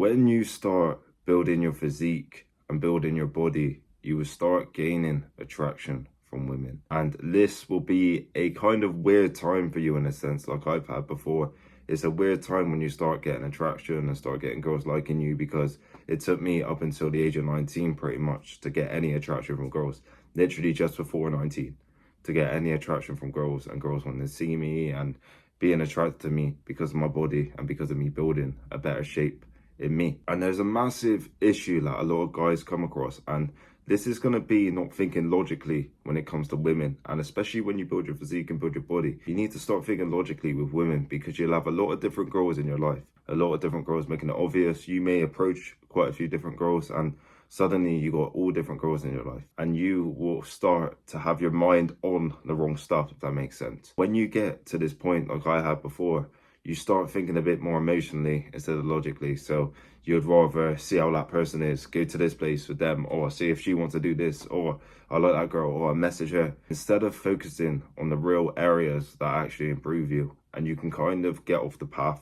When you start building your physique and building your body, you will start gaining attraction from women. And this will be a kind of weird time for you in a sense, like I've had before. It's a weird time when you start getting attraction and start getting girls liking you, because it took me up until the age of 19 pretty much to get any attraction from girls. Literally just before 19 to get any attraction from girls, and girls wanting to see me and being attracted to me because of my body and because of me building a better shape in me. And there's a massive issue that a lot of guys come across, and this is going to be not thinking logically when it comes to women. And especially when you build your physique and build your body, you need to start thinking logically with women, because you'll have a lot of different girls in your life, a lot of different girls making it obvious. You may approach quite a few different girls, and suddenly you got all different girls in your life, and you will start to have your mind on the wrong stuff, if that makes sense. When you get to this point, like I had before, you start thinking a bit more emotionally instead of logically. So you'd rather see how that person is, go to this place with them, or see if she wants to do this, or I like that girl, or I message her, instead of focusing on the real areas that actually improve you. And you can kind of get off the path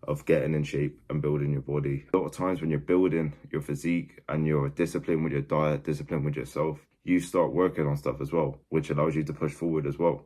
of getting in shape and building your body. A lot of times when you're building your physique and you're disciplined with your diet, disciplined with yourself, you start working on stuff as well, which allows you to push forward as well.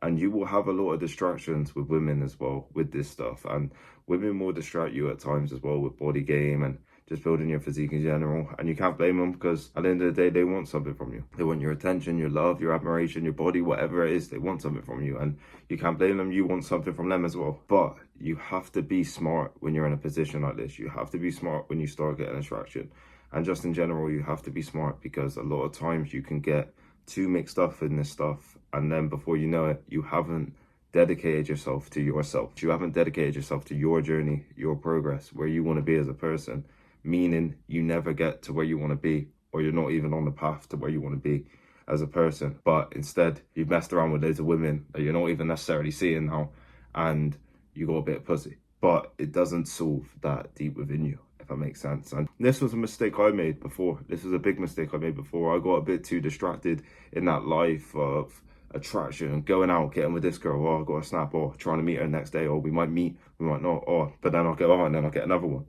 And you will have a lot of distractions with women as well with this stuff. And women will distract you at times as well with body game and just building your physique in general. And you can't blame them, because at the end of the day, they want something from you. They want your attention, your love, your admiration, your body, whatever it is, they want something from you. And you can't blame them, you want something from them as well. But you have to be smart when you're in a position like this. You have to be smart when you start getting attraction. And just in general, you have to be smart, because a lot of times you can get too mixed up in this stuff, and then before you know it, you haven't dedicated yourself to yourself. You haven't dedicated yourself to your journey, your progress, where you want to be as a person, meaning you never get to where you want to be, or you're not even on the path to where you want to be as a person. But instead, you've messed around with loads of women that you're not even necessarily seeing now, and you got a bit of pussy. But it doesn't solve that deep within you, if that makes sense. And this was a mistake I made before. This was a big mistake I made before. I got a bit too distracted in that life of attraction, going out, getting with this girl, or I got a snap, or trying to meet her next day, or we might meet, we might not, or but then I'll go on and then I'll get another one.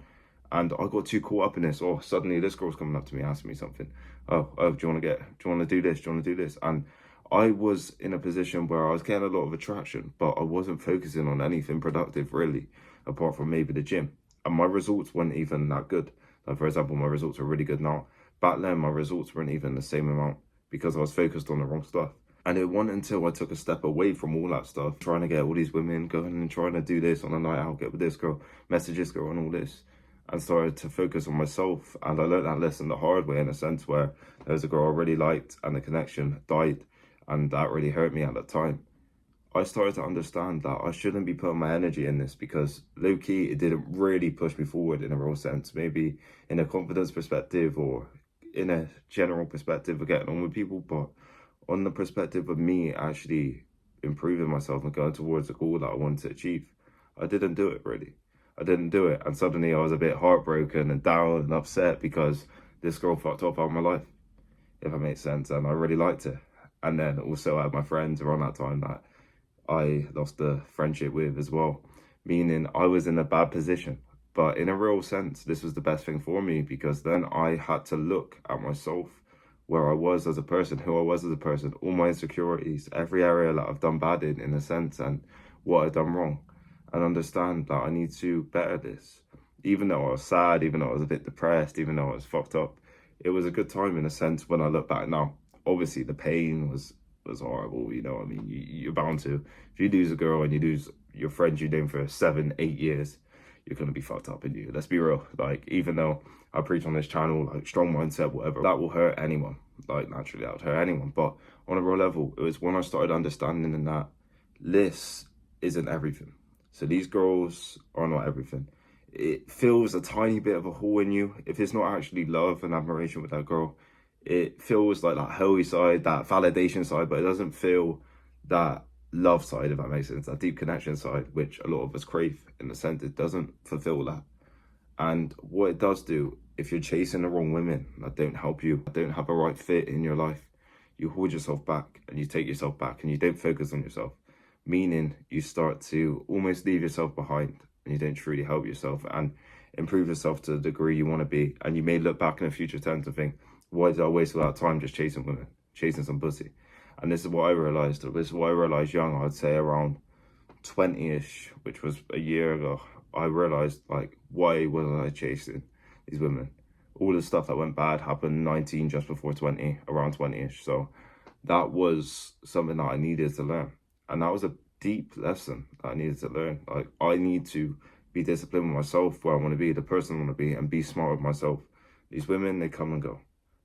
And I got too caught up in this. Or suddenly this girl's coming up to me asking me something. Do you want to do this? Do you want to do this? And I was in a position where I was getting a lot of attraction, but I wasn't focusing on anything productive really, apart from maybe the gym. And my results weren't even that good. Like, for example, my results are really good now. Back then, my results weren't even the same amount, because I was focused on the wrong stuff. And it wasn't until I took a step away from all that stuff, trying to get all these women going and trying to do this on a night out, get with this girl, message this girl and all this, and started to focus on myself. And I learned that lesson the hard way, in a sense, where there was a girl I really liked and the connection died, and that really hurt me at that time. I started to understand that I shouldn't be putting my energy in this, because low-key it didn't really push me forward in a real sense. Maybe in a confidence perspective, or in a general perspective of getting on with people, but on the perspective of me actually improving myself and going towards a goal that I wanted to achieve, I didn't do it really. I didn't do it. And suddenly I was a bit heartbroken and down and upset because this girl fucked off out of my life, if that makes sense. And I really liked her. And then also I had my friends around that time that I lost the friendship with as well, meaning I was in a bad position. But in a real sense, this was the best thing for me, because then I had to look at myself, where I was as a person, who I was as a person, all my insecurities, every area that I've done bad in a sense, and what I've done wrong, and understand that I need to better this. Even though I was sad, even though I was a bit depressed, even though I was fucked up, it was a good time in a sense when I look back now. Obviously, the pain was horrible, you know what I mean? You're bound to. If you lose a girl and you lose your friend you known for 7-8 years, you're going to be fucked up in you. Let's be real. Like, even though I preach on this channel, like, strong mindset, whatever, that will hurt anyone. Like, naturally, that would hurt anyone. But on a real level, it was when I started understanding that this isn't everything. So these girls are not everything. It feels a tiny bit of a hole in you. If it's not actually love and admiration with that girl, it feels like that holy side, that validation side, but it doesn't feel that love side, if that makes sense, that deep connection side, which a lot of us crave. In a sense, it doesn't fulfill that. And what it does do, if you're chasing the wrong women that don't help you, that don't have a right fit in your life, you hold yourself back and you take yourself back and you don't focus on yourself, meaning you start to almost leave yourself behind and you don't truly help yourself. And improve yourself to the degree you want to be. And you may look back in the future tense and think, why did I waste all that time just chasing women, chasing some pussy? And this is what I realized. This is what I realized young, I'd say around 20-ish, which was a year ago. I realized, like, why was I chasing these women? All the stuff that went bad happened 19, just before 20, around 20-ish. So that was something that I needed to learn. And that was a deep lesson that I needed to learn. Like, I need to be disciplined with myself, where I want to be, the person I want to be, and be smart with myself. These women, they come and go.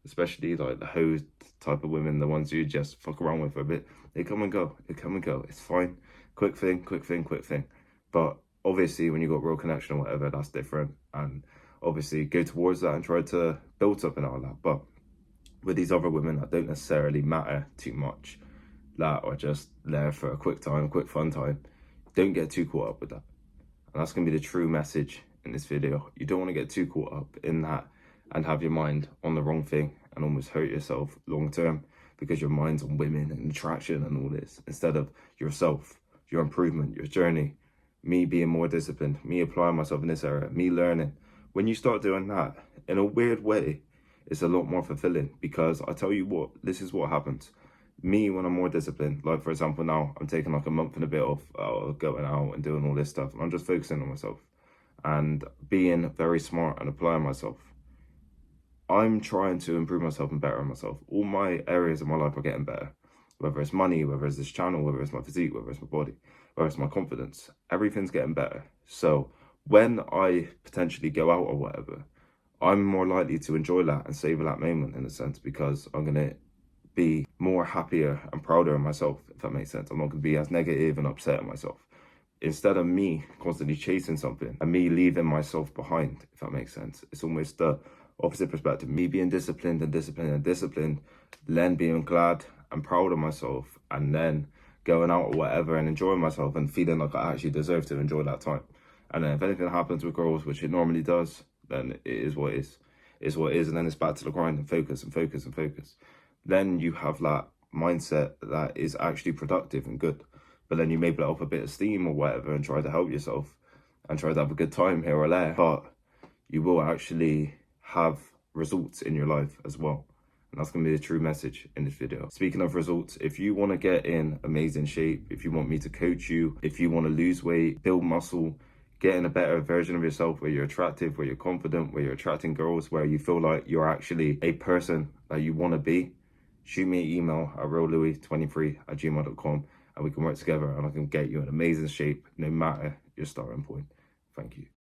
Especially like the hoe type of women, the ones you just fuck around with for a bit. They come and go. They come and go. It's fine. Quick thing, quick thing, quick thing. But obviously, when you got real connection or whatever, that's different. And obviously, go towards that and try to build something out of that. But with these other women that don't necessarily matter too much, that are just there for a quick time, quick fun time, don't get too caught up with that. And that's going to be the true message in this video. You don't want to get too caught up in that and have your mind on the wrong thing and almost hurt yourself long term, because your mind's on women and attraction and all this, instead of yourself, your improvement, your journey, me being more disciplined, me applying myself in this area, me learning. When you start doing that, in a weird way, it's a lot more fulfilling, because I tell you what, this is what happens. Me, when I'm more disciplined, like for example now, I'm taking like a month and a bit off going out and doing all this stuff, and I'm just focusing on myself and being very smart and applying myself. I'm trying to improve myself and better myself. All my areas of my life are getting better. Whether it's money, whether it's this channel, whether it's my physique, whether it's my body, whether it's my confidence, everything's getting better. So when I potentially go out or whatever, I'm more likely to enjoy that and savor that moment, in a sense, because I'm going to be more happier and prouder of myself, if that makes sense. I'm not going to be as negative and upset at myself. Instead of me constantly chasing something and me leaving myself behind, if that makes sense. It's almost the opposite perspective. Me being disciplined and disciplined and disciplined, then being glad and proud of myself, and then going out or whatever and enjoying myself and feeling like I actually deserve to enjoy that time. And then if anything happens with girls, which it normally does, then it is what it is. It's what it is, and then it's back to the grind and focus and focus and focus. Then you have that mindset that is actually productive and good. But then you may let off a bit of steam or whatever and try to help yourself and try to have a good time here or there. But you will actually have results in your life as well. And that's going to be the true message in this video. Speaking of results, if you want to get in amazing shape, if you want me to coach you, if you want to lose weight, build muscle, get in a better version of yourself where you're attractive, where you're confident, where you're attracting girls, where you feel like you're actually a person that you want to be, shoot me an email at reallouis23@gmail.com and we can work together and I can get you in amazing shape no matter your starting point. Thank you.